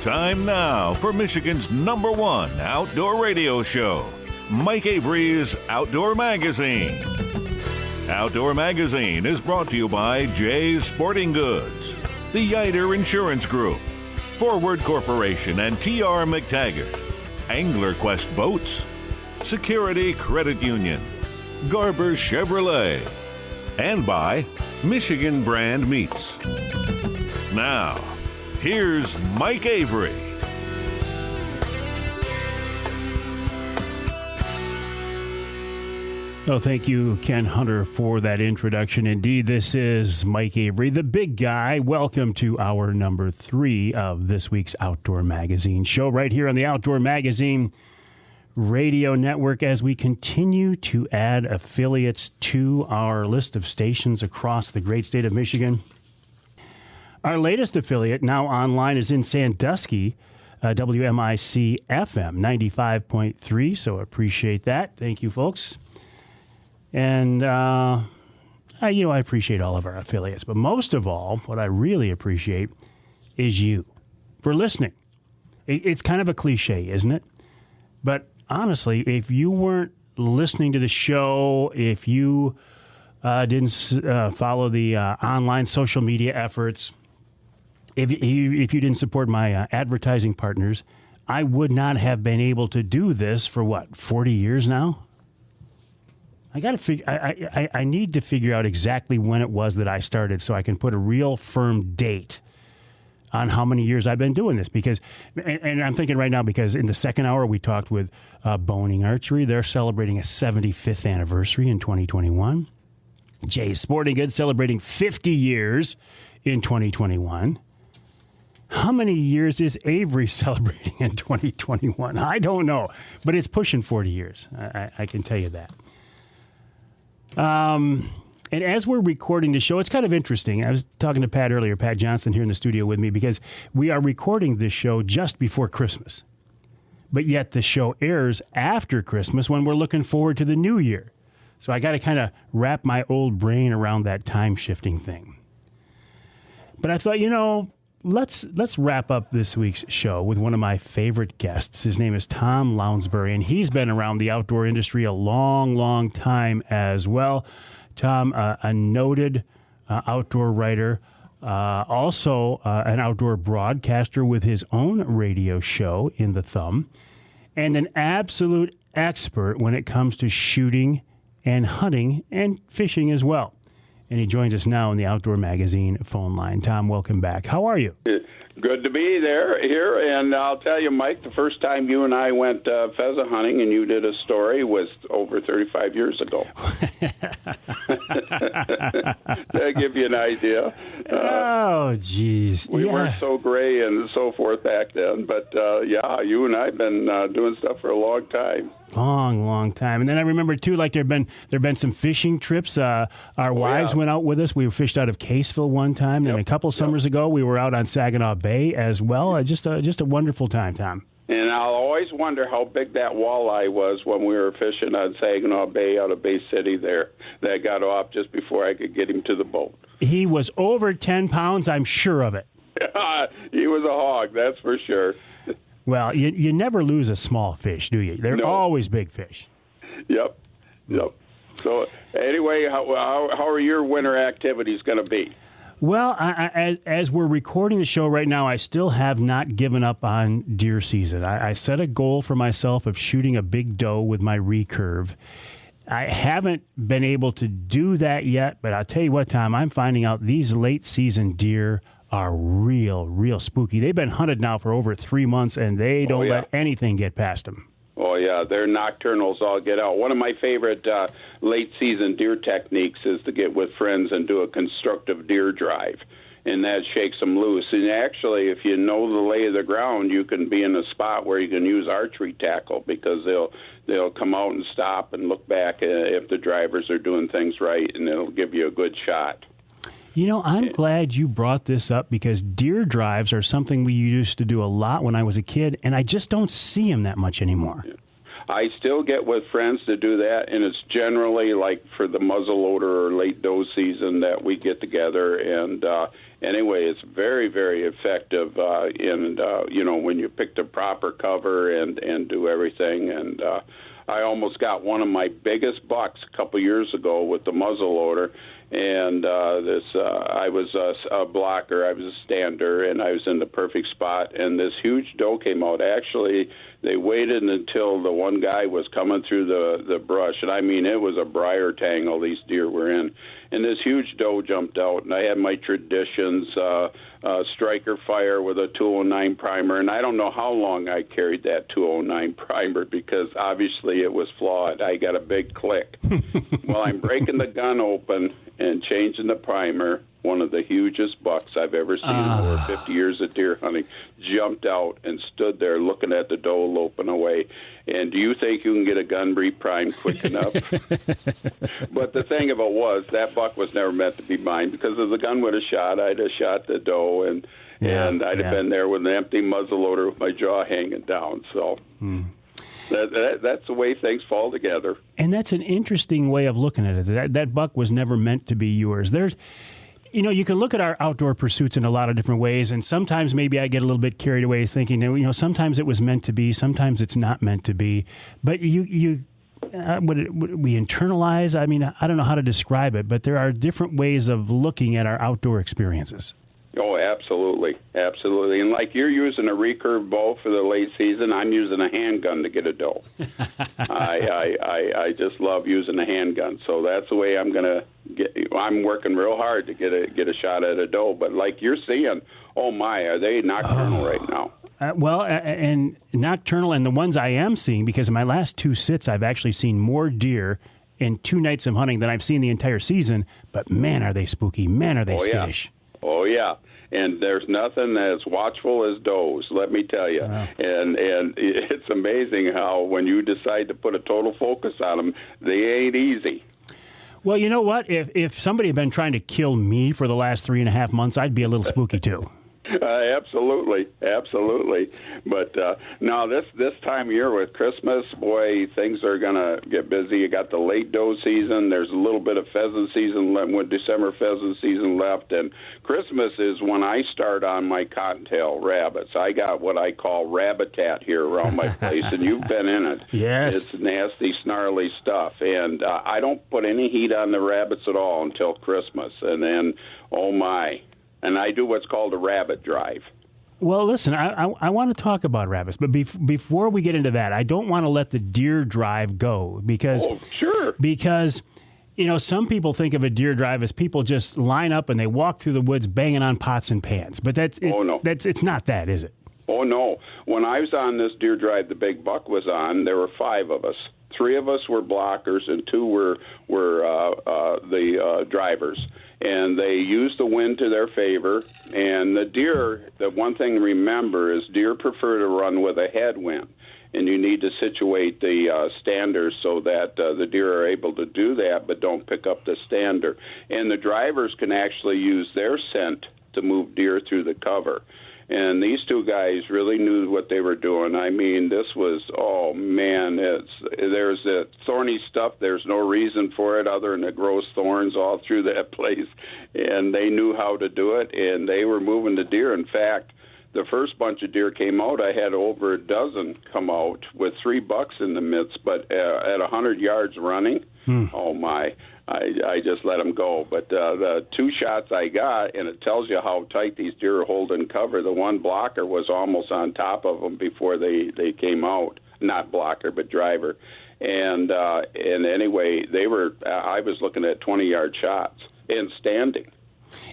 Time now for Michigan's #1 outdoor radio show, Mike Avery's Outdoor Magazine. Outdoor Magazine is brought to you by Jay's Sporting Goods, the Yider Insurance Group, Forward Corporation and T.R. McTaggart, Angler Quest Boats, Security Credit Union, Garber Chevrolet, and by Michigan Brand Meats. Now, here's Mike Avery. Oh, thank you, Ken Hunter, for that introduction. Indeed, this is Mike Avery, the big guy. Welcome to our number 3 of this week's Outdoor Magazine show right here on the Outdoor Magazine Radio Network as we continue to add affiliates to our list of stations across the great state of Michigan. Our latest affiliate now online is in Sandusky, WMIC FM 95.3, so appreciate that. Thank you, folks. And, I appreciate all of our affiliates, but most of all, what I really appreciate is you for listening. It's kind of a cliche, isn't it? But honestly, if you weren't listening to the show, if you didn't follow the online social media efforts, if you didn't support my advertising partners, I would not have been able to do this for 40 years now? I got to figure. I need to figure out exactly when it was that I started, so I can put a real firm date on how many years I've been doing this. Because, and I'm thinking right now, because in the second hour we talked with Boning Archery. They're celebrating a 75th anniversary in 2021. Jay's Sporting Goods celebrating 50 years in 2021. How many years is Avery celebrating in 2021? I don't know, but it's pushing 40 years. I can tell you that. And as we're recording the show, it's kind of interesting. I was talking to Pat earlier, Pat Johnson here in the studio with me, because we are recording this show just before Christmas. But yet the show airs after Christmas when we're looking forward to the new year. So I got to kind of wrap my old brain around that time shifting thing. But I thought, let's wrap up this week's show with one of my favorite guests. His name is Tom Lounsbury, and he's been around the outdoor industry a long, long time as well. Tom, a noted outdoor writer, also an outdoor broadcaster with his own radio show in the Thumb, and an absolute expert when it comes to shooting and hunting and fishing as well. And he joins us now on the Outdoor Magazine phone line. Tom, welcome back. How are you? Good to be here. And I'll tell you, Mike, the first time you and I went pheasant hunting and you did a story was over 35 years ago. That'll give you an idea. Oh, geez. We weren't so gray and so forth back then. But, you and I have been doing stuff for a long time. Long time. And then I remember, too, like there have been some fishing trips. Our wives went out with us. We fished out of Caseville one time. And a couple summers ago, we were out on Saginaw Bay as well. Just a wonderful time, Tom. And I'll always wonder how big that walleye was when we were fishing on Saginaw Bay out of Bay City there. That got off just before I could get him to the boat. He was over 10 pounds, I'm sure of it. He was a hog, that's for sure. Well, you never lose a small fish, do you? They're always big fish. Yep. So anyway, how are your winter activities going to be? Well, as we're recording the show right now, I still have not given up on deer season. I set a goal for myself of shooting a big doe with my Recurve. I haven't been able to do that yet, but I'll tell you what, Tom, I'm finding out these late season deer are real spooky. They've been hunted now for over 3 months, and they don't let anything get past them. Oh, yeah, they're nocturnals all get out. One of my favorite late-season deer techniques is to get with friends and do a constructive deer drive, and that shakes them loose. And actually, if you know the lay of the ground, you can be in a spot where you can use archery tackle because they'll come out and stop and look back if the drivers are doing things right, and it'll give you a good shot. I'm glad you brought this up because deer drives are something we used to do a lot when I was a kid, and I just don't see them that much anymore. Yeah. I still get with friends to do that, and it's generally like for the muzzleloader or late doe season that we get together, and anyway, it's very, very effective. When you pick the proper cover and do everything. And I almost got one of my biggest bucks a couple years ago with the muzzle loader. And I was a blocker, I was a stander, and I was in the perfect spot. And this huge doe came out. Actually, they waited until the one guy was coming through the brush. And I mean, it was a briar tangle these deer were in. And this huge doe jumped out, and I had my traditions, striker fire with a 209 primer. And I don't know how long I carried that 209 primer because obviously it was flawed. I got a big click. Well, I'm breaking the gun open and changing the primer. One of the hugest bucks I've ever seen in over 50 years of deer hunting jumped out and stood there looking at the doe loping away. And do you think you can get a gun reprimed quick enough? But the thing of it was, that buck was never meant to be mine, because if the gun would have shot, I'd have shot the doe, and I'd have been there with an empty muzzleloader with my jaw hanging down. So that's the way things fall together. And that's an interesting way of looking at it. That buck was never meant to be yours. You can look at our outdoor pursuits in a lot of different ways, and sometimes maybe I get a little bit carried away thinking that, sometimes it was meant to be, sometimes it's not meant to be. But we internalize? I mean, I don't know how to describe it, but there are different ways of looking at our outdoor experiences. Oh, absolutely. Absolutely. And like you're using a recurve bow for the late season, I'm using a handgun to get a doe. I just love using a handgun. So that's the way I'm going to get. I'm working real hard to get a shot at a doe. But like you're seeing, oh my, are they nocturnal right now? And nocturnal, and the ones I am seeing, because in my last 2 sits, I've actually seen more deer in 2 nights of hunting than I've seen the entire season. But man, are they spooky. Man, are they skittish. Oh, yeah. And there's nothing as watchful as does, let me tell you. Wow. And it's amazing how when you decide to put a total focus on them, they ain't easy. Well, you know what? If somebody had been trying to kill me for the last 3.5 months, I'd be a little spooky too. Absolutely. But now this time of year with Christmas, boy, things are going to get busy. You got the late doe season. There's a little bit of pheasant season left, with December pheasant season left. And Christmas is when I start on my cottontail rabbits. I got what I call rabbitat here around my place, and you've been in it. Yes. It's nasty, snarly stuff. And I don't put any heat on the rabbits at all until Christmas. And then, oh my. And I do what's called a rabbit drive. Well, listen, I want to talk about rabbits, but before we get into that, I don't want to let the deer drive go because, sure. Because, some people think of a deer drive as people just line up and they walk through the woods banging on pots and pans. But it's not that, is it? Oh, no. When I was on this deer drive the big buck was on, there were 5 of us. 3 of us were blockers and 2 were the drivers. And they use the wind to their favor. And the deer, the one thing to remember is deer prefer to run with a headwind. And you need to situate the standers so that the deer are able to do that but don't pick up the stander. And the drivers can actually use their scent to move deer through the cover. And these 2 guys really knew what they were doing. I mean, this was, oh, man, there's that thorny stuff. There's no reason for it other than it grows thorns all through that place. And they knew how to do it, and they were moving the deer. In fact, the first bunch of deer came out, I had over a dozen come out with 3 bucks in the midst, but at 100 yards running, oh, my. I just let them go. But the 2 shots I got, and it tells you how tight these deer are holding cover. The one blocker was almost on top of them before they came out. Not blocker, but driver. And anyway, I was looking at 20-yard shots and standing.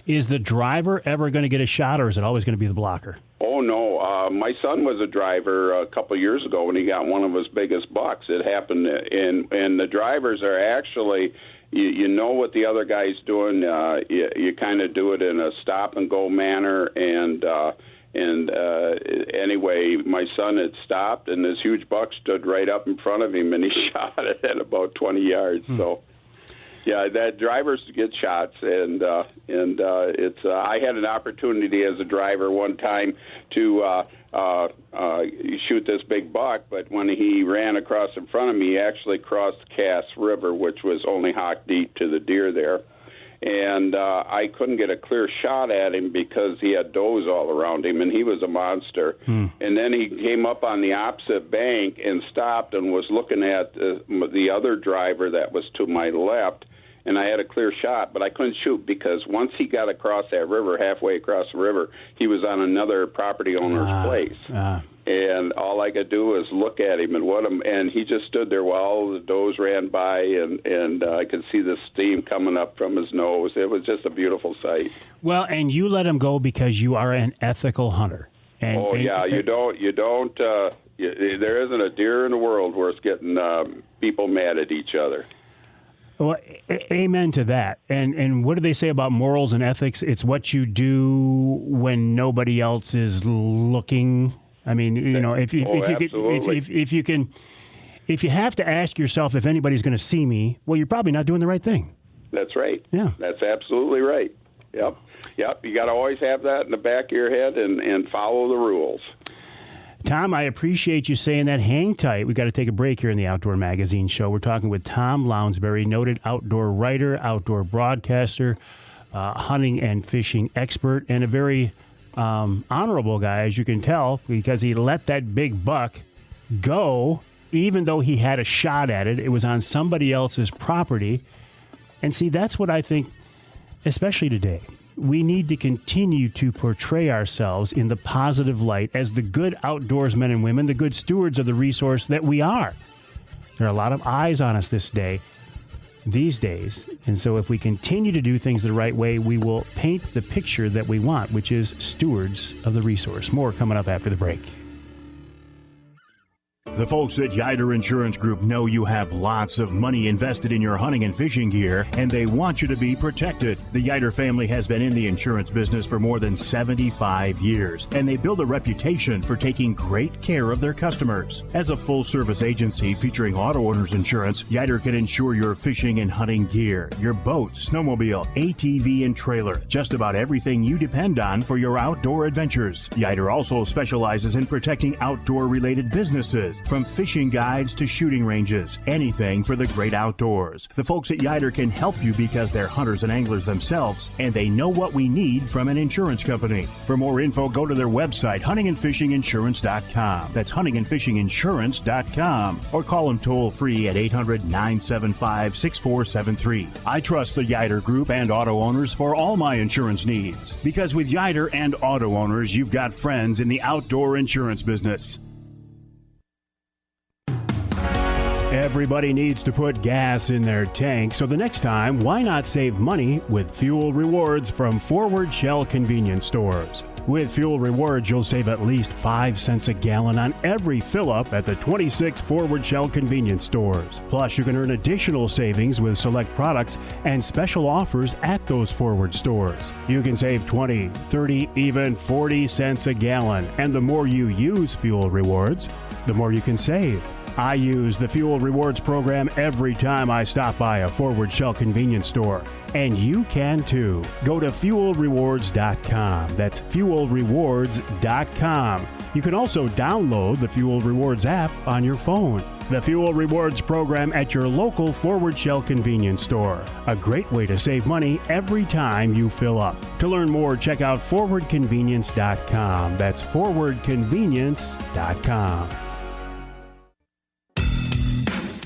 Is the driver ever going to get a shot, or is it always going to be the blocker? Oh, no. My son was a driver a couple of years ago when he got one of his biggest bucks. It happened, and the drivers are actually... You know what the other guy's doing. You kind of do it in a stop-and-go manner. And anyway, my son had stopped, and this huge buck stood right up in front of him, and he shot it at about 20 yards. So, yeah, that drivers get shots, and it's. I had an opportunity as a driver one time to shoot this big buck, but when he ran across in front of me, he actually crossed Cass River, which was only hock deep to the deer there. And I couldn't get a clear shot at him because he had does all around him, and he was a monster. And then he came up on the opposite bank and stopped and was looking at the other driver that was to my left, and I had a clear shot, but I couldn't shoot because once he got across that river, halfway across the river, he was on another property owner's place. And all I could do was look at him and he just stood there while all the does ran by, and I could see the steam coming up from his nose. It was just a beautiful sight. Well, and you let him go because you are an ethical hunter. You don't. There isn't a deer in the world worth getting people mad at each other. Well, amen to that. And what do they say about morals and ethics? It's what you do when nobody else is looking. I mean, if you have to ask yourself if anybody's going to see me, well, you're probably not doing the right thing. That's right. Yeah, that's absolutely right. Yep. You got to always have that in the back of your head and follow the rules. Tom, I appreciate you saying that. Hang tight. We got to take a break here in the Outdoor Magazine Show. We're talking with Tom Lounsbury, noted outdoor writer, outdoor broadcaster, hunting and fishing expert, and a very honorable guy, as you can tell, because he let that big buck go, even though he had a shot at it. It was on somebody else's property. And see, that's what I think, especially today, we need to continue to portray ourselves in the positive light as the good outdoorsmen and women, the good stewards of the resource that we are. There are a lot of eyes on us these days. And so if we continue to do things the right way, we will paint the picture that we want, which is stewards of the resource. More coming up after the break. The folks at Yider Insurance Group know you have lots of money invested in your hunting and fishing gear, and they want you to be protected. The Yider family has been in the insurance business for more than 75 years, and they build a reputation for taking great care of their customers. As a full-service agency featuring auto owners insurance, Yider can insure your fishing and hunting gear, your boat, snowmobile, ATV, and trailer, just about everything you depend on for your outdoor adventures. Yider also specializes in protecting outdoor-related businesses, from fishing guides to shooting ranges, anything for the great outdoors. The folks at Yider can help you because they're hunters and anglers themselves, and they know what we need from an insurance company. For more info, go to their website, huntingandfishinginsurance.com. That's huntingandfishinginsurance.com. Or call them toll-free at 800-975-6473. I trust the Yider Group and auto owners for all my insurance needs, because with Yider and auto owners, you've got friends in the outdoor insurance business. Everybody needs to put gas in their tank, so the next time, why not save money with fuel rewards from Forward Shell convenience stores? With fuel rewards, you'll save at least 5 cents a gallon on every fill-up at the 26 Forward Shell convenience stores. Plus, you can earn additional savings with select products and special offers at those Forward stores. You can save 20, 30, even 40 cents a gallon, and the more you use fuel rewards, the more you can save. I use the Fuel Rewards program every time I stop by a Forward Shell convenience store. And you can too. Go to fuelrewards.com. That's fuelrewards.com. You can also download the Fuel Rewards app on your phone. The Fuel Rewards program at your local Forward Shell convenience store. A great way to save money every time you fill up. To learn more, check out forwardconvenience.com. That's forwardconvenience.com.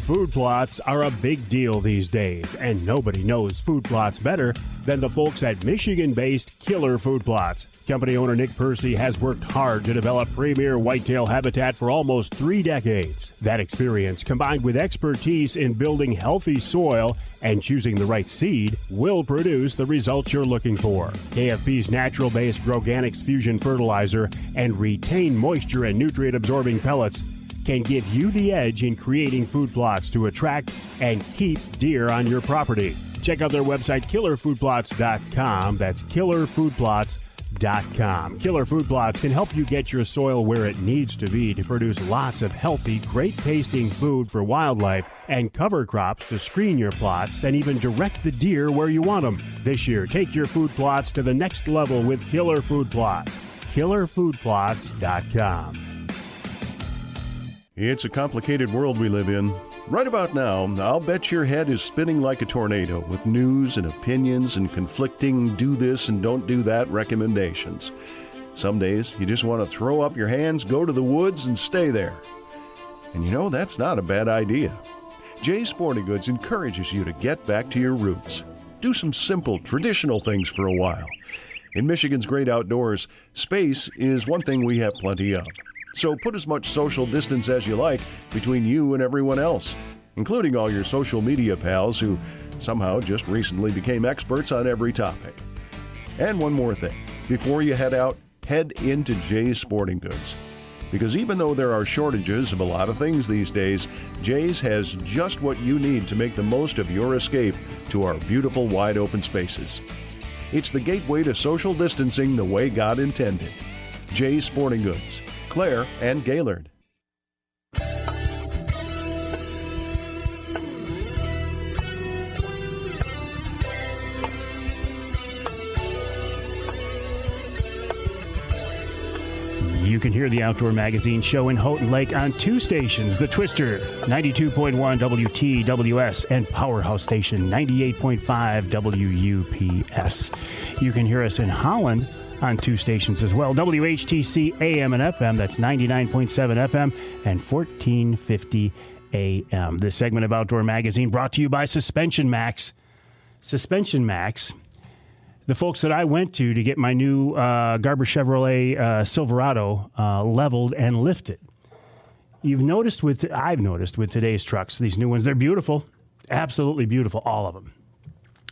Food plots are a big deal these days, and nobody knows food plots better than the folks at Michigan-based Killer Food Plots. Company owner Nick Percy has worked hard to develop premier whitetail habitat for almost 3 decades. That experience, combined with expertise in building healthy soil and choosing the right seed, will produce the results you're looking for. KFP's natural-based Groganics Fusion Fertilizer and Retain Moisture and nutrient-absorbing pellets can give you the edge in creating food plots to attract and keep deer on your property. Check out their website, killerfoodplots.com. That's killerfoodplots.com. Killer Food Plots can help you get your soil where it needs to be to produce lots of healthy, great-tasting food for wildlife and cover crops to screen your plots and even direct the deer where you want them. This year, take your food plots to the next level with Killer Food Plots. killerfoodplots.com. It's a complicated world we live in. Right about now, I'll bet your head is spinning like a tornado with news and opinions and conflicting do this and don't do that recommendations. Some days, you just want to throw up your hands, go to the woods, and stay there. And you know, that's not a bad idea. Jay's Sporting Goods encourages you to get back to your roots. Do some simple, traditional things for a while. In Michigan's great outdoors, space is one thing we have plenty of. So put as much social distance as you like between you and everyone else, including all your social media pals who somehow just recently became experts on every topic. And one more thing. Before you head out, head into Jay's Sporting Goods. Because even though there are shortages of a lot of things these days, Jay's has just what you need to make the most of your escape to our beautiful wide open spaces. It's the gateway to social distancing the way God intended. Jay's Sporting Goods, Clare and Gaylord. You can hear the Outdoor Magazine show in Houghton Lake on two stations, the Twister, 92.1 WTWS, and Powerhouse Station, 98.5 WUPS. You can hear us in Holland on two stations as well, WHTC AM and FM, that's 99.7 FM and 1450 AM. This segment of Outdoor Magazine brought to you by Suspension Max. Suspension Max, the folks that I went to get my new Garber Chevrolet Silverado leveled and lifted. I've noticed with today's trucks, these new ones, they're beautiful, absolutely beautiful, all of them.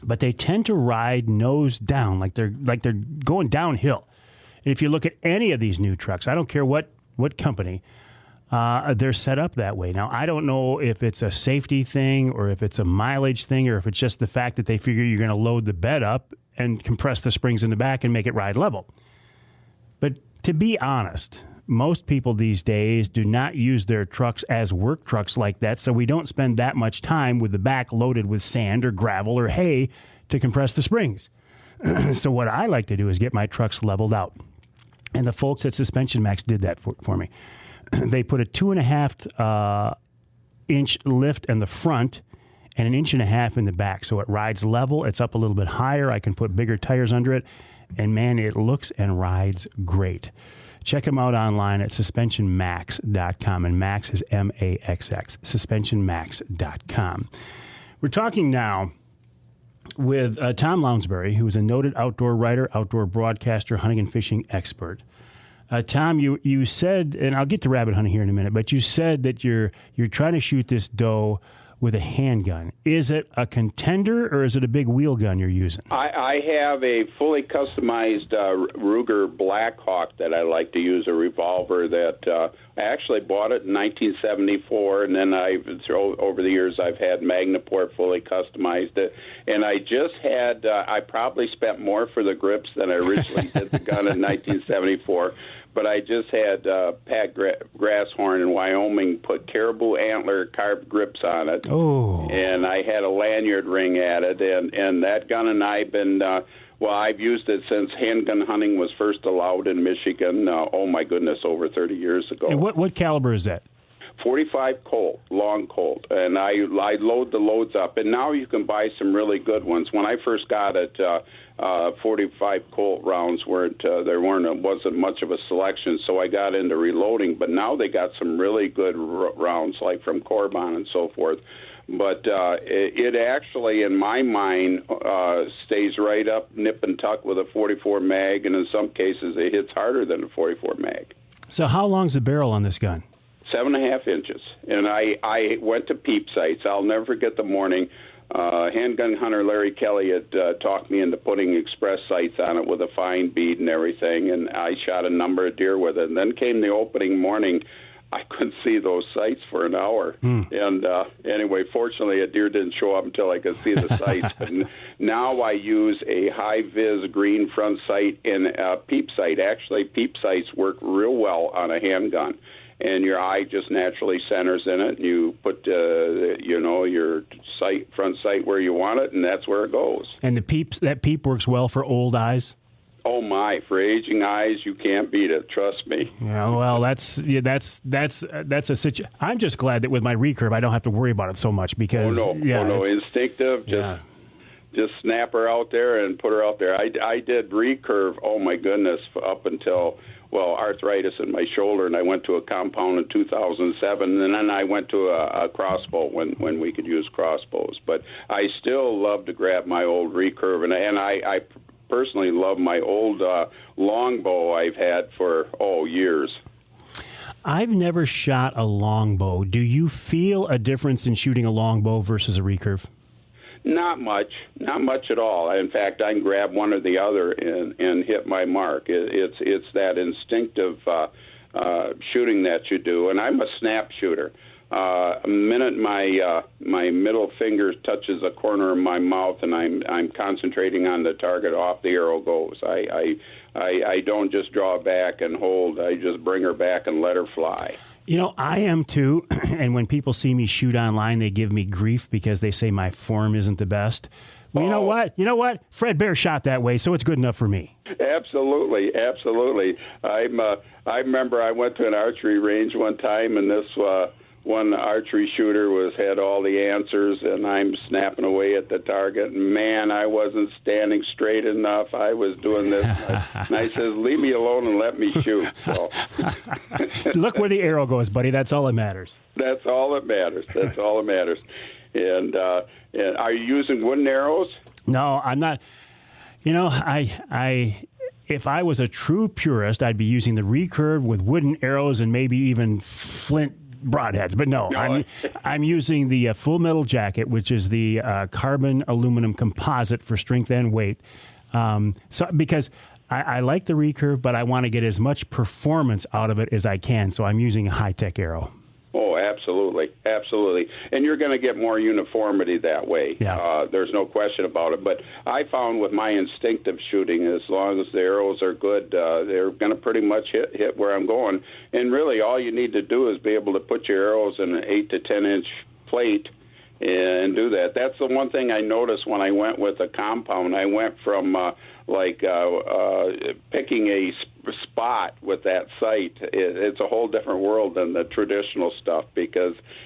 But they tend to ride nose down, like they're going downhill. And if you look at any of these new trucks, I don't care what company, they're set up that way. Now, I don't know if it's a safety thing or if it's a mileage thing or if it's just the fact that they figure you're going to load the bed up and compress the springs in the back and make it ride level. But to be honest, most people these days do not use their trucks as work trucks like that, so we don't spend that much time with the back loaded with sand or gravel or hay to compress the springs. So what I like to do is get my trucks leveled out. And the folks at Suspension Max did that for me. They put a 2.5 inch lift in the front and 1.5 inches in the back, so it rides level. It's up a little bit higher. I can put bigger tires under it, and man, it looks and rides great. Check them out online at suspensionmax.com, and Max is MAXX, suspensionmax.com. We're talking now with Tom Lounsbury, who is a noted outdoor writer, outdoor broadcaster, hunting and fishing expert. Tom, you said, and I'll get to rabbit hunting here in a minute, but you said that you're trying to shoot this doe with a handgun. Is it a contender or is it a big wheel gun you're using? I have a fully customized Ruger Blackhawk that I like to use, a revolver that I actually bought it in 1974, and then over the years I've had Magnaport fully customized it. And I just had, I probably spent more for the grips than I originally did the gun in 1974. But I just had Pat Grasshorn in Wyoming put caribou antler carved grips on it. Oh. And I had a lanyard ring at it. And that gun and I have been, I've used it since handgun hunting was first allowed in Michigan. Oh, my goodness, over 30 years ago. And what caliber is that? 45 Colt, long Colt. And I load the loads up. And now you can buy some really good ones. When I first got it, 45 Colt rounds wasn't much of a selection, so I got into reloading. But now they got some really good rounds, like from Corbon and so forth. But it actually, in my mind, stays right up nip and tuck with a 44 mag, and in some cases it hits harder than a 44 mag. So how long's the barrel on this gun? 7.5 inches. And I went to peep sites. I'll never forget the morning. Handgun hunter Larry Kelly had talked me into putting express sights on it with a fine bead and everything, and I shot a number of deer with it. And then came the opening morning. I couldn't see those sights for an hour. And anyway, fortunately, a deer didn't show up until I could see the sights. And now I use a high-vis green front sight and a peep sight. Actually, peep sights work real well on a handgun. And your eye just naturally centers in it, and you put, your front sight where you want it, and that's where it goes. And that peep works well for old eyes? Oh my! For aging eyes, you can't beat it. Trust me. Yeah, well, that's a situation. I'm just glad that with my recurve, I don't have to worry about it so much because instinctive. Just snap her out there and put her out there. I did recurve. Oh my goodness, up until arthritis in my shoulder, and I went to a compound in 2007, and then I went to a crossbow when we could use crossbows. But I still love to grab my old recurve, and I personally love my old longbow I've had for years. I've never shot a longbow. Do you feel a difference in shooting a longbow versus a recurve? Not much at all. In fact, I can grab one or the other and hit my mark. It's that instinctive shooting that you do, and I'm a snap shooter. A minute my middle finger touches a corner of my mouth, and I'm concentrating on the target, off the arrow goes. I don't just draw back and hold. I just bring her back and let her fly. You know, I am too, and when people see me shoot online, they give me grief because they say my form isn't the best. Well, you know what? Fred Bear shot that way, so it's good enough for me. Absolutely. I remember I went to an archery range one time, and this one archery shooter had all the answers, and I'm snapping away at the target. And man, I wasn't standing straight enough. I was doing this, and I says, "Leave me alone and let me shoot." So. Look where the arrow goes, buddy. That's all that matters. That's all that matters. And are you using wooden arrows? No, I'm not. You know, I if I was a true purist, I'd be using the recurve with wooden arrows and maybe even flint broadheads. But no. I'm using the Full Metal Jacket, which is the carbon aluminum composite for strength and weight. Because I like the recurve, but I want to get as much performance out of it as I can. So I'm using a high-tech arrow. Oh, absolutely. And you're going to get more uniformity that way. Yeah. There's no question about it. But I found with my instinctive shooting, as long as the arrows are good, they're going to pretty much hit where I'm going. And really, all you need to do is be able to put your arrows in an 8 to 10-inch plate and do that. That's the one thing I noticed when I went with a compound. I went from picking a spot with that sight. It's a whole different world than the traditional stuff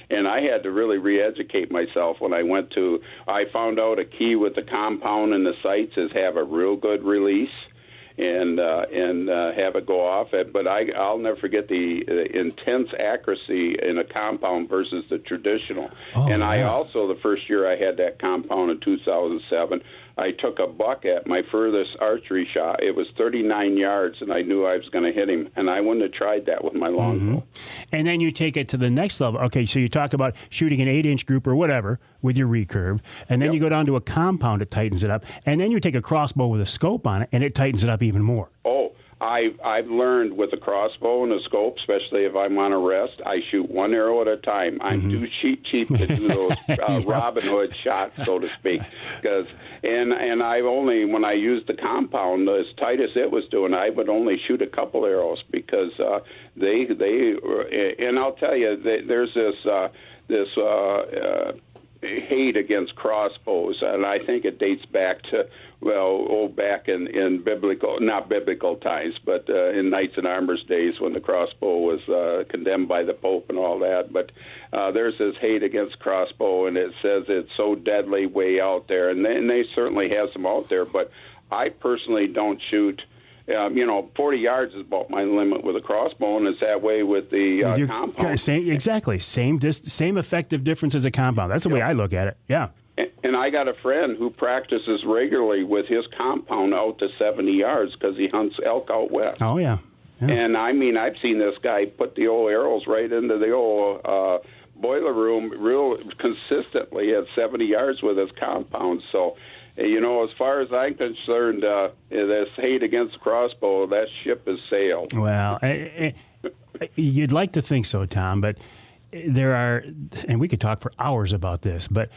and I had to really re-educate myself when I found out a key with the compound and the sights is have a real good release and have it go off. But I'll never forget the intense accuracy in a compound versus the traditional. I also, the first year I had that compound in 2007, I took a buck at my furthest archery shot. It was 39 yards, and I knew I was going to hit him, and I wouldn't have tried that with my longbow. Mm-hmm. And then you take it to the next level. Okay, so you talk about shooting an 8-inch group or whatever with your recurve, and then you go down to a compound, it tightens it up, and then you take a crossbow with a scope on it, and it tightens it up even more. I've learned with a crossbow and a scope, especially if I'm on a rest, I shoot one arrow at a time. I'm too cheap to do those Robin Hood shots, so to speak. And I've only, when I used the compound, as tight as it was doing, I would only shoot a couple arrows because they and I'll tell you, there's this hate against crossbows, and I think it dates back to back in biblical, not biblical times, but in Knights and Armor's days when the crossbow was condemned by the Pope and all that. But there's this hate against crossbow, and it says it's so deadly way out there, and they certainly have some out there. But I personally don't shoot. 40 yards is about my limit with a crossbow, and it's that way with the compound. Same effective difference as a compound. That's the way I look at it. Yeah. And I got a friend who practices regularly with his compound out to 70 yards because he hunts elk out west. Oh, yeah. And, I've seen this guy put the old arrows right into the old boiler room real consistently at 70 yards with his compound. So, as far as I'm concerned, this hate against the crossbow, that ship has sailed. Well, you'd like to think so, Tom, but there are, and we could talk for hours about this, but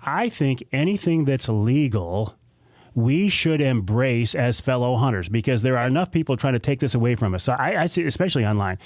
I think anything that's legal, we should embrace as fellow hunters because there are enough people trying to take this away from us. So I see, especially online,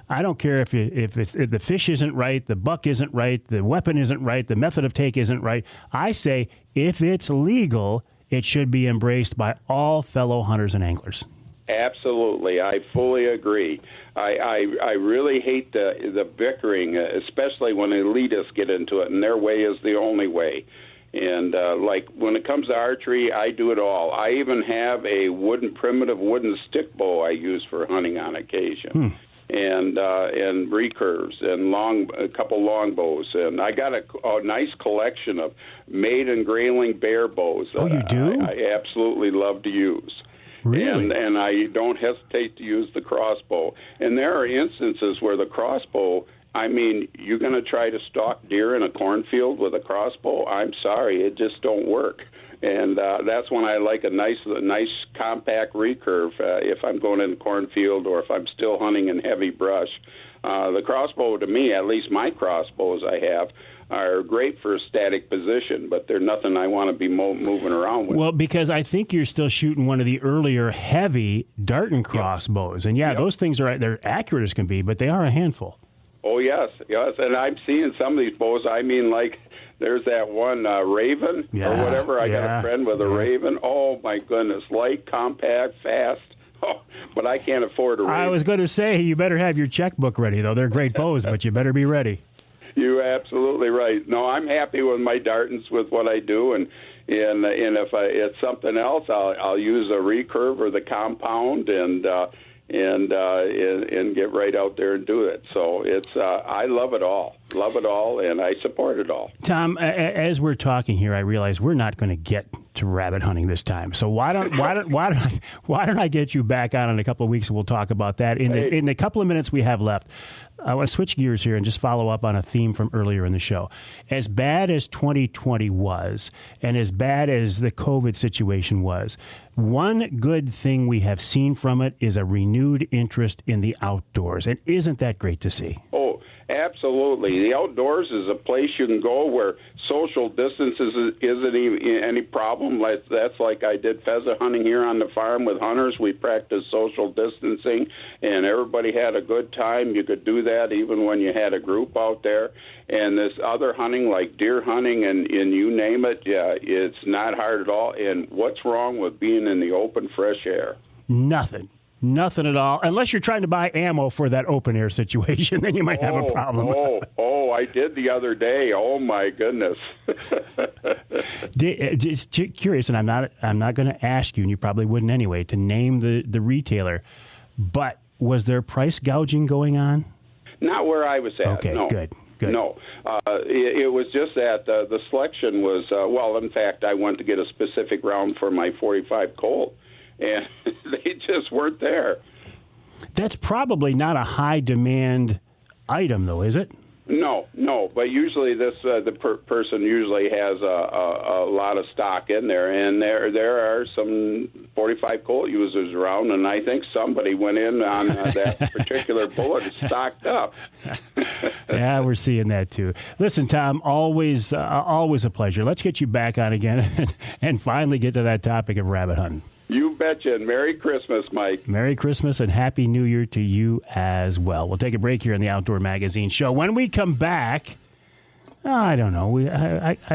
I don't care if the fish isn't right, the buck isn't right, the weapon isn't right, the method of take isn't right. I say if it's legal, it should be embraced by all fellow hunters and anglers. Absolutely. I fully agree. I really hate the bickering, especially when elitists get into it, and their way is the only way. And like when it comes to archery, I do it all. I even have a primitive wooden stick bow I use for hunting on occasion. And recurves and a couple longbows, and I got a nice collection of made and grayling bear bows. Oh, you do? I absolutely love to use. Really? And I don't hesitate to use the crossbow. And there are instances where the crossbow, I mean, you're going to try to stalk deer in a cornfield with a crossbow? I'm sorry, it just don't work. And that's when I like a nice compact recurve if I'm going in the cornfield or if I'm still hunting in heavy brush. The crossbow, to me, at least my crossbows I have, are great for a static position, but they're nothing I want to be moving around with. Well, because I think you're still shooting one of the earlier heavy Darton crossbows. And, those things they're accurate as can be, but they are a handful. Oh, yes. And I'm seeing some of these bows, I mean, like, there's that one Raven or whatever. I got a friend with a Raven. Oh, my goodness. Light, compact, fast. Oh, but I can't afford a Raven. I was going to say, you better have your checkbook ready, though. They're great bows, but you better be ready. You're absolutely right. No, I'm happy with my Dartons with what I do, and if it's something else, I'll use a recurve or the compound and get right out there and do it. So it's I love it all, and I support it all. Tom, as we're talking here, I realize we're not going to get to rabbit hunting this time. So why don't I get you back on in a couple of weeks and we'll talk about that in the couple of minutes we have left. I want to switch gears here and just follow up on a theme from earlier in the show. As bad as 2020 was, and as bad as the COVID situation was, one good thing we have seen from it is a renewed interest in the outdoors. And isn't that great to see? Oh, absolutely. The outdoors is a place you can go where social distance isn't even any problem. That's like I did pheasant hunting here on the farm with hunters. We practiced social distancing, and everybody had a good time. You could do that even when you had a group out there. And this other hunting, like deer hunting and you name it, it's not hard at all. And what's wrong with being in the open, fresh air? Nothing at all. Unless you're trying to buy ammo for that open air situation, then you might have a problem. I did the other day. Oh my goodness. Just curious, and I'm not going to ask you, and you probably wouldn't anyway, to name the retailer, but was there price gouging going on? Not where I was at. Okay, no. Good. No, it was just that the selection was, in fact, I went to get a specific round for my .45 Colt, and they just weren't there. That's probably not a high-demand item, though, is it? No, but usually the person usually has a lot of stock in there, and there are some .45 Colt users around, and I think somebody went in on that particular bullet and stocked up. Yeah, we're seeing that too. Listen, Tom, always a pleasure. Let's get you back on again and finally get to that topic of rabbit hunting. You betcha, and Merry Christmas, Mike. Merry Christmas and Happy New Year to you as well. We'll take a break here on the Outdoor Magazine Show. When we come back, I don't know.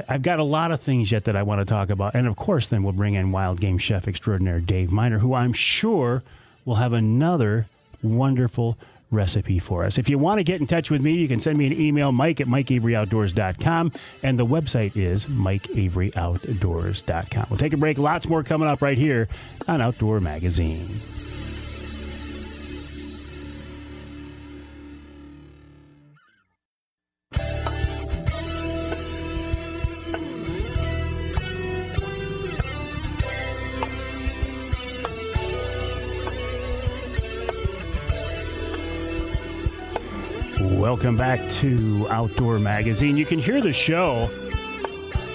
I've got a lot of things yet that I want to talk about. And, of course, then we'll bring in wild game chef extraordinaire Dave Minar, who I'm sure will have another wonderful recipe for us. If you want to get in touch with me, you can send me an email, mike@mikeaveryoutdoors.com, and the website is mikeaveryoutdoors.com. We'll take a break. Lots more coming up right here on Outdoor Magazine. Welcome back to Outdoor Magazine. You can hear the show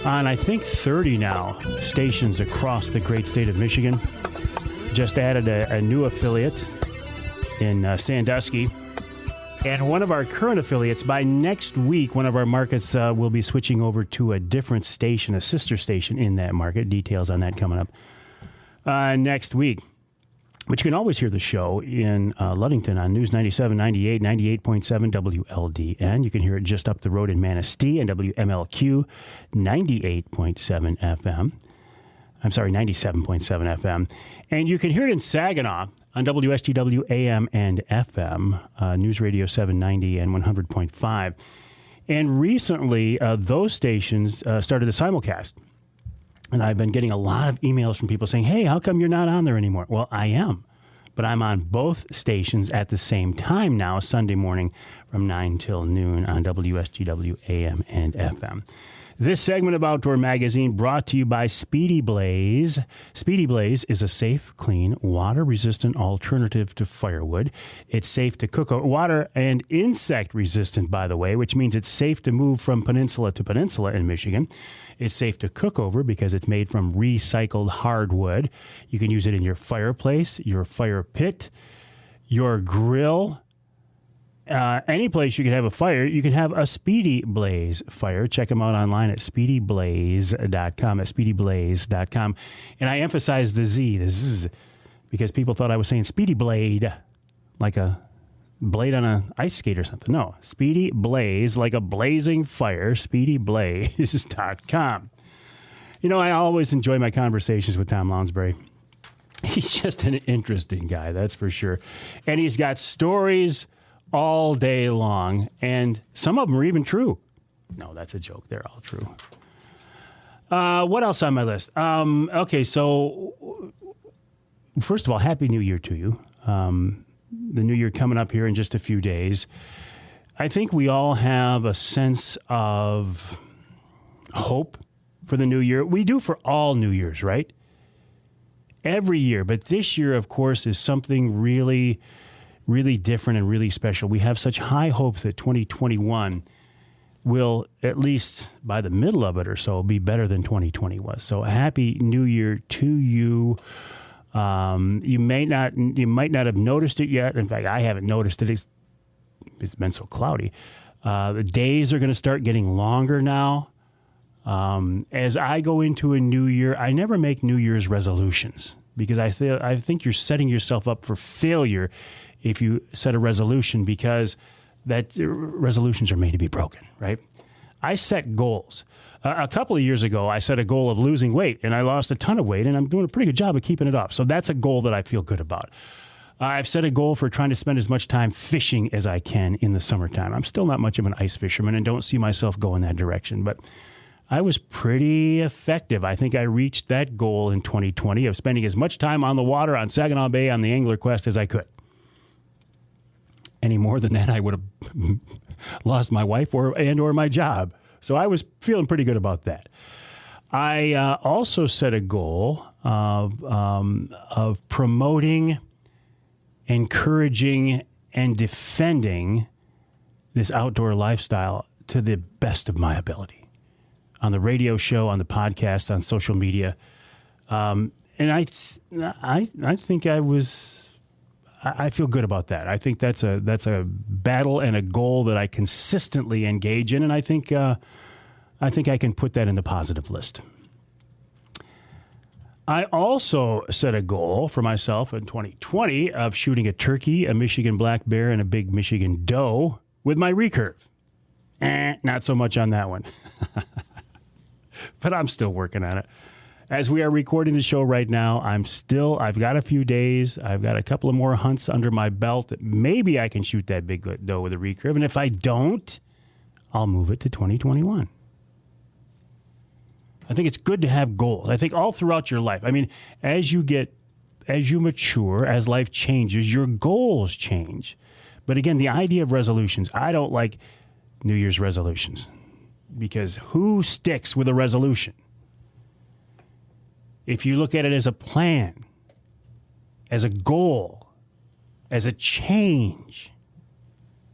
on, I think, 30 now stations across the great state of Michigan. Just added a new affiliate in Sandusky. And one of our current affiliates, by next week, one of our markets will be switching over to a different station, a sister station in that market. Details on that coming up next week. But you can always hear the show in Ludington on News 97, 98, 98.7 WLDN. You can hear it just up the road in Manistee and WMLQ 98.7 FM. I'm sorry, 97.7 FM. And you can hear it in Saginaw on WSTW AM and FM, News Radio 790 and 100.5. And recently, those stations started a simulcast. And I've been getting a lot of emails from people saying, hey, how come you're not on there anymore? Well, I am. But I'm on both stations at the same time now, Sunday morning from 9 till noon on WSGW AM and FM. This segment of Outdoor Magazine brought to you by Speedy Blaze. Speedy Blaze is a safe, clean, water-resistant alternative to firewood. It's safe to cook, water and insect-resistant, by the way, which means it's safe to move from peninsula to peninsula in Michigan. It's safe to cook over because it's made from recycled hardwood. You can use it in your fireplace, your fire pit, your grill. Any place you can have a fire, you can have a Speedy Blaze fire. Check them out online at speedyblaze.com, at speedyblaze.com. And I emphasize the Z, because people thought I was saying Speedy Blade, like a blade on an ice skate or something. No, Speedy Blaze, like a blazing fire, speedyblaze.com. You know, I always enjoy my conversations with Tom Lounsbury. He's just an interesting guy, that's for sure. And he's got stories all day long, and some of them are even true. No, that's a joke. They're all true. What else on my list? Okay, so first of all, Happy New Year to you. The New Year coming up here in just a few days. I think we all have a sense of hope for the New Year. We do for all New Years, right? Every year. But this year, of course, is something really different and really special. We have such high hopes that 2021 will, at least by the middle of it or so, be better than 2020 was. So Happy New Year to you. You might not have noticed it yet. In fact, I haven't noticed it. It's been so cloudy. The days are going to start getting longer now. As I go into a new year, I never make New Year's resolutions because I think you're setting yourself up for failure if you set a resolution, because that resolutions are made to be broken, right? I set goals. A couple of years ago, I set a goal of losing weight, and I lost a ton of weight, and I'm doing a pretty good job of keeping it off. So that's a goal that I feel good about. I've set a goal for trying to spend as much time fishing as I can in the summertime. I'm still not much of an ice fisherman and don't see myself go in that direction, but I was pretty effective. I think I reached that goal in 2020 of spending as much time on the water on Saginaw Bay on the Angler Quest as I could. Any more than that, I would have lost my wife or my job. So I was feeling pretty good about that. I also set a goal of promoting, encouraging, and defending this outdoor lifestyle to the best of my ability. On the radio show, on the podcast, on social media. And I think I feel good about that. I think that's a battle and a goal that I consistently engage in, and I think I can put that in the positive list. I also set a goal for myself in 2020 of shooting a turkey, a Michigan black bear, and a big Michigan doe with my Recurve. Not so much on that one. But I'm still working on it. As we are recording the show right now, I've got a few days. I've got a couple of more hunts under my belt that maybe I can shoot that big doe with a Recurve. And if I don't, I'll move it to 2021. I think it's good to have goals. I think all throughout your life. I mean, as you mature, as life changes, your goals change. But again, the idea of resolutions, I don't like New Year's resolutions because who sticks with a resolution? If you look at it as a plan, as a goal, as a change,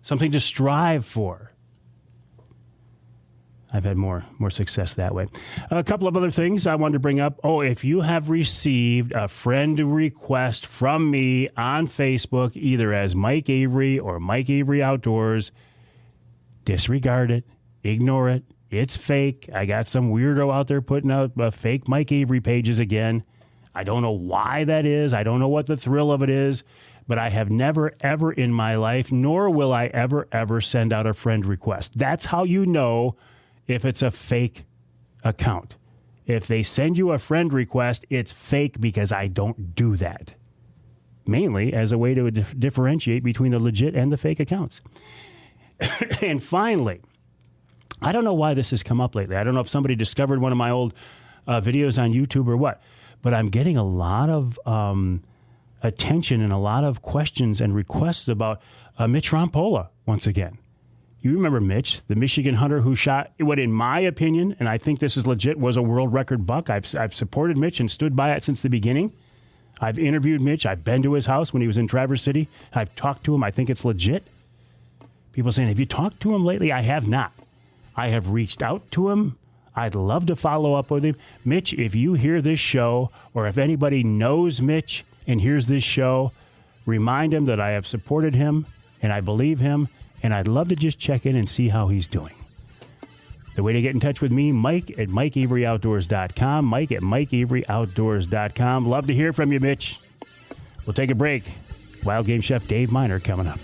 something to strive for, I've had more success that way. A couple of other things I wanted to bring up. If you have received a friend request from me on Facebook, either as Mike Avery or Mike Avery Outdoors, disregard it, ignore it. It's fake. I got some weirdo out there putting out fake Mike Avery pages again. I don't know why that is. I don't know what the thrill of it is. But I have never, ever in my life, nor will I ever send out a friend request. That's how you know if it's a fake account. If they send you a friend request, it's fake because I don't do that. Mainly as a way to differentiate between the legit and the fake accounts. And finally, I don't know why this has come up lately. I don't know if somebody discovered one of my old videos on YouTube or what, but I'm getting a lot of attention and a lot of questions and requests about Mitch Rompola once again. You remember Mitch, the Michigan hunter who shot what, in my opinion, and I think this is legit, was a world record buck. I've supported Mitch and stood by it since the beginning. I've interviewed Mitch. I've been to his house when he was in Traverse City. I've talked to him. I think it's legit. People saying, have you talked to him lately? I have not. I have reached out to him. I'd love to follow up with him. Mitch, if you hear this show, or if anybody knows Mitch and hears this show, remind him that I have supported him and I believe him, and I'd love to just check in and see how he's doing. The way to get in touch with me, Mike at MikeAveryOutdoors.com, Mike at MikeAveryOutdoors.com. Love to hear from you, Mitch. We'll take a break. Wild Game Chef Dave Minar coming up.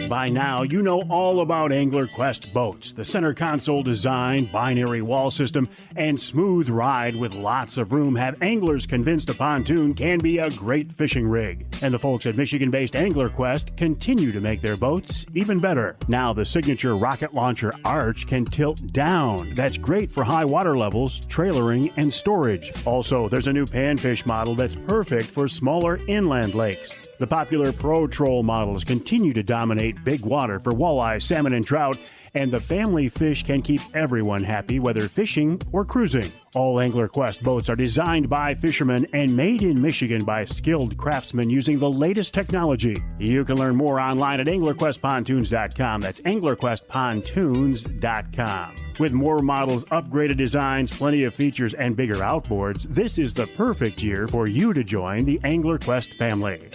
By now, you know all about Angler Quest boats. The center console design, binary wall system, and smooth ride with lots of room have anglers convinced a pontoon can be a great fishing rig. And the folks at Michigan-based Angler Quest continue to make their boats even better. Now the signature rocket launcher arch can tilt down. That's great for high water levels, trailering, and storage. Also, there's a new panfish model that's perfect for smaller inland lakes. The popular Pro Troll models continue to dominate big water for walleye, salmon, and trout, and the family fish can keep everyone happy whether fishing or cruising. All Angler Quest boats are designed by fishermen and made in Michigan by skilled craftsmen using the latest technology. You can learn more online at AnglerQuestPontoons.com. That's AnglerQuestPontoons.com. With more models, upgraded designs, plenty of features, and bigger outboards, this is the perfect year for you to join the Angler Quest family.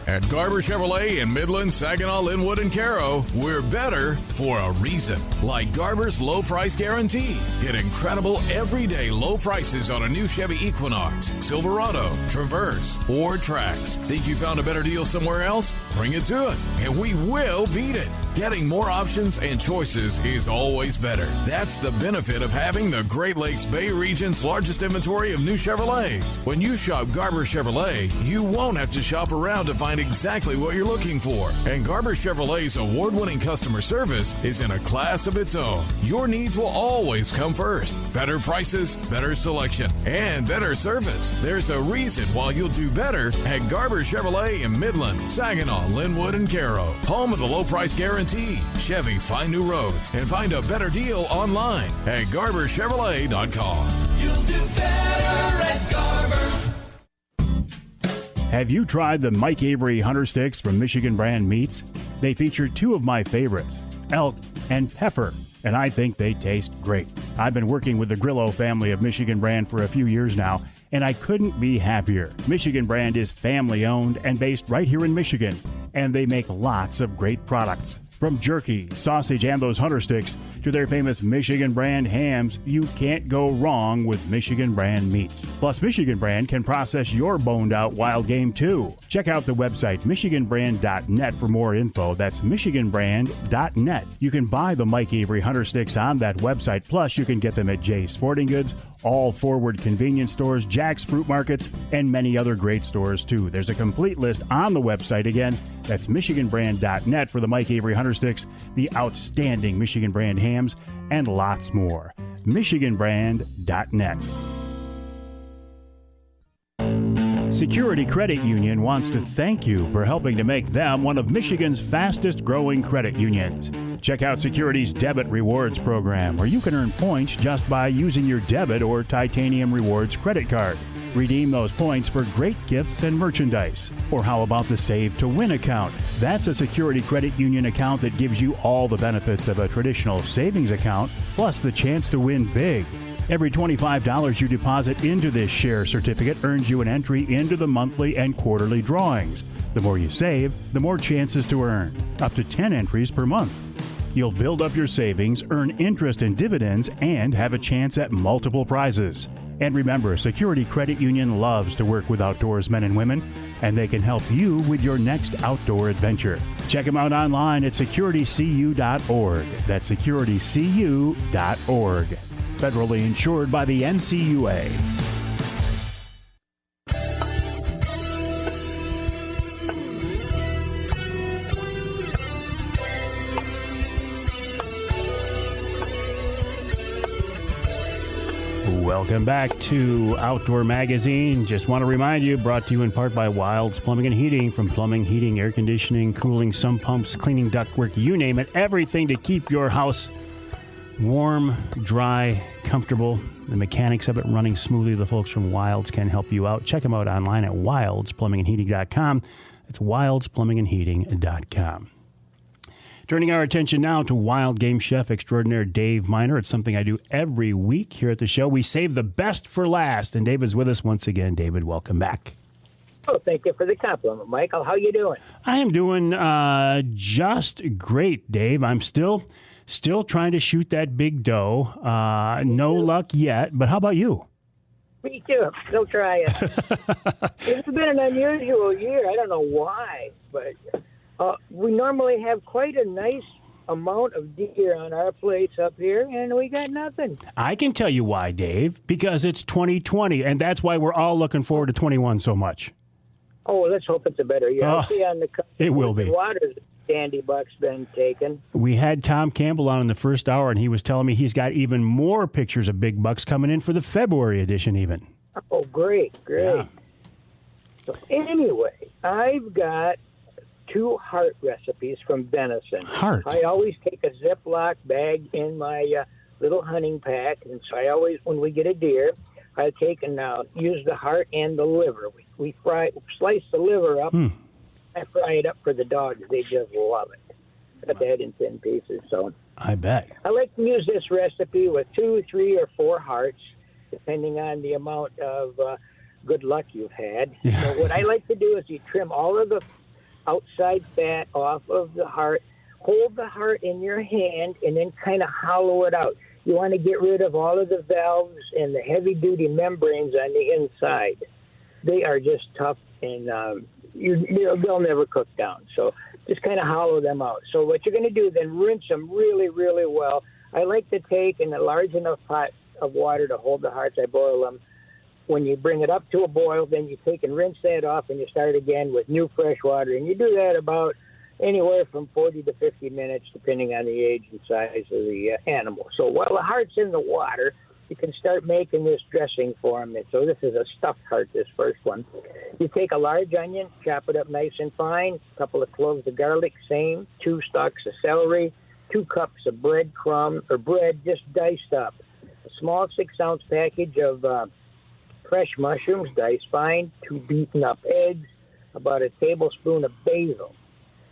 At Garber Chevrolet in Midland, Saginaw, Linwood, and Caro, we're better for a reason. Like Garber's low price guarantee. Get incredible everyday low prices on a new Chevy Equinox, Silverado, Traverse, or Trax. Think you found a better deal somewhere else? Bring it to us, and we will beat it. Getting more options and choices is always better. That's the benefit of having the Great Lakes Bay region's largest inventory of new Chevrolets. When you shop Garber Chevrolet, you won't have to shop around to find exactly what you're looking for. And Garber Chevrolet's award-winning customer service is in a class of its own. Your needs will always come first. Better prices, better selection, and better service. There's a reason why you'll do better at Garber Chevrolet in Midland, Saginaw, Linwood, and Caro. Home of the low price guarantee. Chevy, find new roads and find a better deal online at GarberChevrolet.com. You'll do better at Garber. Have you tried the Mike Avery Hunter Sticks from Michigan Brand Meats? They feature two of my favorites, elk and pepper, and I think they taste great. I've been working with the Grillo family of Michigan Brand for a few years now, and I couldn't be happier. Michigan Brand is family-owned and based right here in Michigan, and they make lots of great products. From jerky, sausage, and those hunter sticks to their famous Michigan Brand hams, you can't go wrong with Michigan Brand meats. Plus, Michigan Brand can process your boned-out wild game, too. Check out the website, MichiganBrand.net, for more info. That's MichiganBrand.net. You can buy the Mike Avery Hunter Sticks on that website. Plus, you can get them at Jay's Sporting Goods, all Forward convenience stores, Jack's Fruit Markets, and many other great stores, too. There's a complete list on the website. Again, that's MichiganBrand.net for the Mike Avery Hunter Sticks, the outstanding Michigan Brand hams, and lots more. MichiganBrand.net. Security Credit Union wants to thank you for helping to make them one of Michigan's fastest growing credit unions. Check out Security's Debit Rewards program, where you can earn points just by using your debit or Titanium Rewards credit card. Redeem those points for great gifts and merchandise. Or how about the Save to Win account? That's a Security Credit Union account that gives you all the benefits of a traditional savings account, plus the chance to win big. Every $25 you deposit into this share certificate earns you an entry into the monthly and quarterly drawings. The more you save, the more chances to earn. Up to 10 entries per month. You'll build up your savings, earn interest and dividends, and have a chance at multiple prizes. And remember, Security Credit Union loves to work with outdoorsmen and women, and they can help you with your next outdoor adventure. Check them out online at securitycu.org. That's securitycu.org. Federally insured by the NCUA. Welcome back to Outdoor Magazine. Just want to remind you, brought to you in part by Wilds Plumbing and Heating. From plumbing, heating, air conditioning, cooling, sump pumps, cleaning, ductwork, you name it. Everything to keep your house warm, dry, comfortable. The mechanics of it running smoothly. The folks from Wilds can help you out. Check them out online at wildsplumbingandheating.com. That's wildsplumbingandheating.com. Turning our attention now to wild game chef extraordinaire Dave Minar. It's something I do every week here at the show. We save the best for last, and David's with us once again. David, welcome back. Oh, thank you for the compliment, Michael. How you doing? I am doing just great, Dave. I'm still trying to shoot that big doe. No luck yet, but how about you? Me too. Still trying. It's been an unusual year. I don't know why, but we normally have quite a nice amount of deer on our plates up here, and we got nothing. I can tell you why, Dave, because it's 2020, and that's why we're all looking forward to 21 so much. Oh, let's hope it's a better year. I'll see on the it will be. The water's dandy buck's been taken. We had Tom Campbell on in the first hour, and he was telling me he's got even more pictures of big bucks coming in for the February edition even. Oh, great. Yeah. So anyway, I've got 2 heart recipes from venison. Heart? I always take a Ziploc bag in my little hunting pack, and so I always, when we get a deer, I take and use the heart and the liver. We slice the liver up. I fry it up for the dogs. They just love it. Cut that in thin pieces. So I bet. I like to use this recipe with 2, 3, or 4 hearts, depending on the amount of good luck you've had. Yeah. So what I like to do is you trim all of the outside fat off of the heart, hold the heart in your hand, and then kind of hollow it out. You want to get rid of all of the valves and the heavy-duty membranes on the inside. They are just tough, and they'll never cook down. So just kind of hollow them out. So what you're going to do then, rinse them really, really well. I like to take in a large enough pot of water to hold the hearts. I boil them. When you bring it up to a boil, then you take and rinse that off, and you start again with new fresh water. And you do that about anywhere from 40 to 50 minutes, depending on the age and size of the animal. So while the heart's in the water, you can start making this dressing for them. And so this is a stuffed heart, this first one. You take a large onion, chop it up nice and fine, a couple of cloves of garlic, same, 2 stalks of celery, 2 cups of bread just diced up, a small 6-ounce package of fresh mushrooms, diced fine, 2 beaten up eggs, about a tablespoon of basil.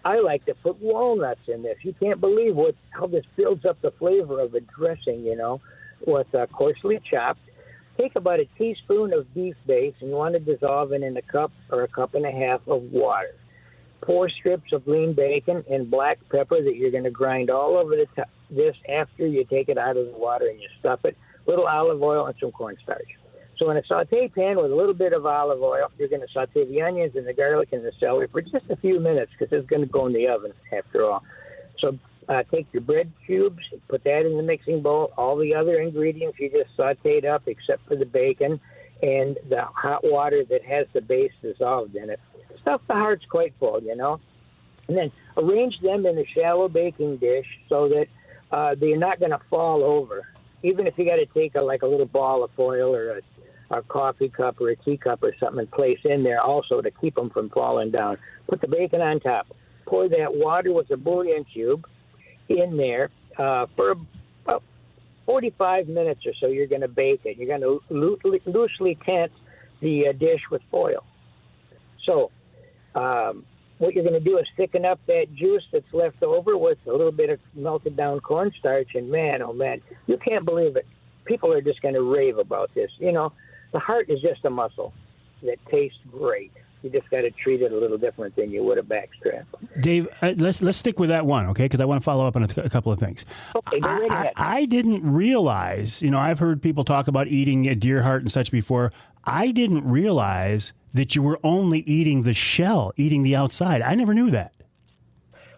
I like to put walnuts in this. You can't believe how this builds up the flavor of a dressing, with coarsely chopped. Take about a teaspoon of beef base, and you want to dissolve it in a cup or a cup and a half of water. Pour strips of lean bacon and black pepper that you're going to grind all over this after you take it out of the water and you stuff it. A little olive oil and some cornstarch. So in a saute pan with a little bit of olive oil, you're going to saute the onions and the garlic and the celery for just a few minutes because it's going to go in the oven after all. So take your bread cubes, put that in the mixing bowl. All the other ingredients you just sauteed up except for the bacon and the hot water that has the base dissolved in it. Stuff the hearts quite full, And then arrange them in a shallow baking dish so that they're not going to fall over. Even if you got to take a little ball of foil or a coffee cup or a teacup or something and place in there also to keep them from falling down. Put the bacon on top. Pour that water with a bouillon cube in there for about 45 minutes or so. You're going to bake it. You're going to loosely tent the dish with foil. So what you're going to do is thicken up that juice that's left over with a little bit of melted down cornstarch. And man, oh man, you can't believe it. People are just going to rave about this. The heart is just a muscle that tastes great. You just got to treat it a little different than you would a backstrap. Dave, let's stick with that one, okay? Because I want to follow up on a couple of things. Okay, go right ahead. I didn't realize, I've heard people talk about eating a deer heart and such before. I didn't realize that you were only eating the shell, eating the outside. I never knew that.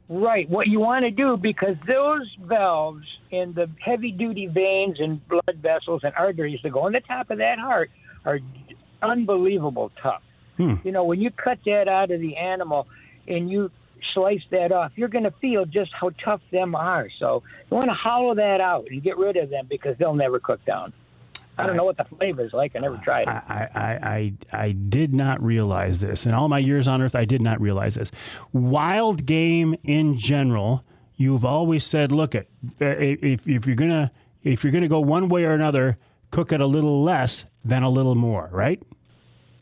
Right. What you want to do, because those valves in the heavy-duty veins and blood vessels and arteries that go on the top of that heart are unbelievable tough. When you cut that out of the animal and you slice that off, you're going to feel just how tough them are. So you want to hollow that out and get rid of them because they'll never cook down. I don't know what the flavor is like. I never tried it. I did not realize this. In all my years on Earth, I did not realize this. Wild game in general, you've always said, look, if you're gonna go one way or another, cook it a little less than a little more, right?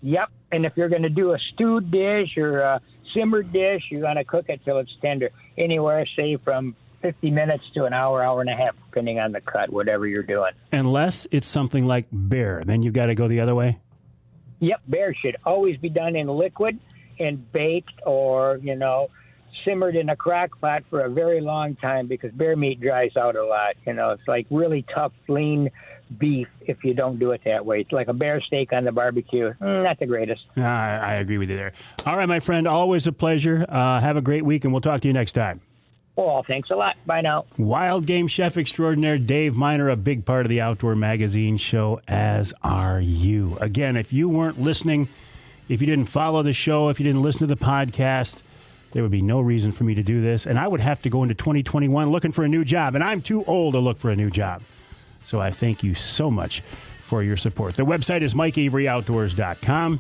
Yep. And if you're going to do a stewed dish or a simmered dish, you're going to cook it till it's tender. Anywhere, say, from 50 minutes to an hour, hour and a half, depending on the cut, whatever you're doing. Unless it's something like bear, then you've got to go the other way? Yep, bear should always be done in liquid and baked or, simmered in a crock pot for a very long time because bear meat dries out a lot. It's like really tough, lean beef if you don't do it that way. It's like a bear steak on the barbecue. Not the greatest. I agree with you there. All right, my friend, always a pleasure. Have a great week, and we'll talk to you next time. Well, thanks a lot. Bye now. Wild game chef extraordinaire Dave Minar, a big part of the Outdoor Magazine show, as are you. Again, if you weren't listening, if you didn't follow the show, if you didn't listen to the podcast, there would be no reason for me to do this. And I would have to go into 2021 looking for a new job, and I'm too old to look for a new job. So I thank you so much for your support. The website is MikeAveryOutdoors.com.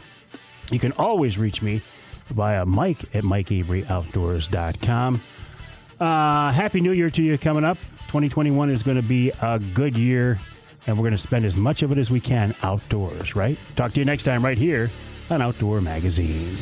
You can always reach me via Mike@MikeAveryOutdoors.com. Happy New Year to you coming up. 2021 is going to be a good year, and we're going to spend as much of it as we can outdoors, right? Talk to you next time right here on Outdoor Magazine.